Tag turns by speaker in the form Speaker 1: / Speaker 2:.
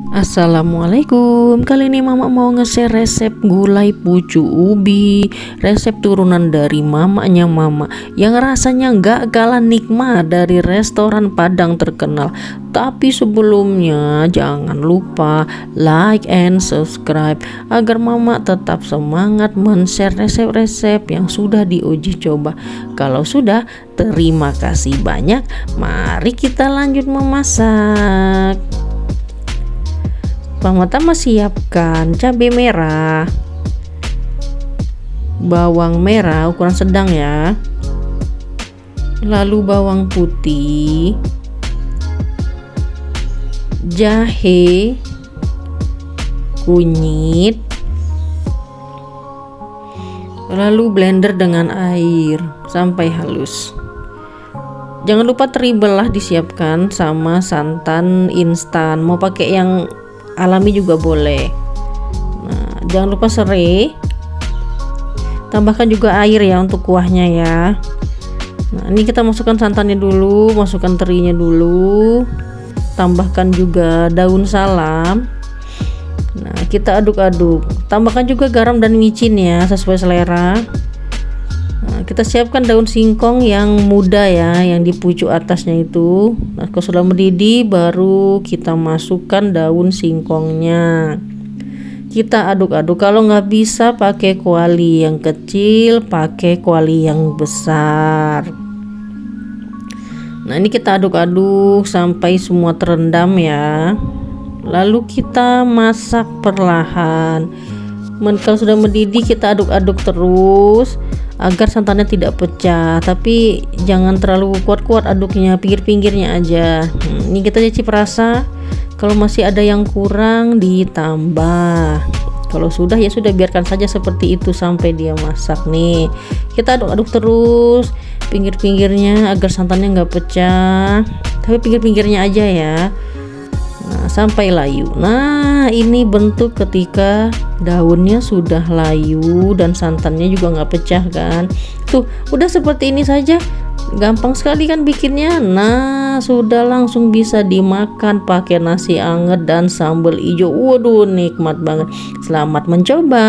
Speaker 1: Assalamualaikum. Kali ini mama mau nge-share resep gulai pucuk ubi. Resep turunan dari mamanya mama yang rasanya gak kalah nikmat dari restoran Padang terkenal. Tapi sebelumnya jangan lupa like and subscribe agar mama tetap semangat men-share resep-resep yang sudah diuji coba. Kalau sudah, terima kasih banyak. Mari kita lanjut memasak. Pertama siapkan cabai merah, bawang merah ukuran sedang ya, lalu bawang putih, jahe, kunyit, lalu blender dengan air sampai halus. Jangan lupa teri belah disiapkan sama santan instan, mau pakai yang alami juga boleh. Nah, jangan lupa serai, tambahkan juga air ya untuk kuahnya ya. Nah, ini kita masukkan santannya dulu, masukkan terinya dulu, tambahkan juga daun salam. Nah, kita aduk-aduk, tambahkan juga garam dan micin ya sesuai selera. Nah, kita siapkan daun singkong yang muda ya, yang di pucuk atasnya itu. Nah, kalau sudah mendidih baru kita masukkan daun singkongnya. Kita aduk-aduk. Kalau nggak bisa pakai kuali yang kecil, pakai kuali yang besar. Nah, ini kita aduk-aduk sampai semua terendam ya. Lalu kita masak perlahan. Kalau sudah mendidih kita aduk-aduk terus agar santannya tidak pecah, tapi jangan terlalu kuat-kuat aduknya, pinggir-pinggirnya aja. Ini kita cicip rasa, kalau masih ada yang kurang ditambah. Kalau sudah ya sudah, biarkan saja seperti itu sampai dia masak. Nih kita aduk-aduk terus pinggir-pinggirnya agar santannya nggak pecah, tapi pinggir-pinggirnya aja ya. Nah, sampai layu. Nah, ini bentuk ketika daunnya sudah layu dan santannya juga nggak pecah kan. Tuh, udah seperti ini saja. Gampang sekali kan bikinnya. Nah, sudah langsung bisa dimakan pakai nasi anget dan sambal hijau. Waduh, nikmat banget. Selamat mencoba.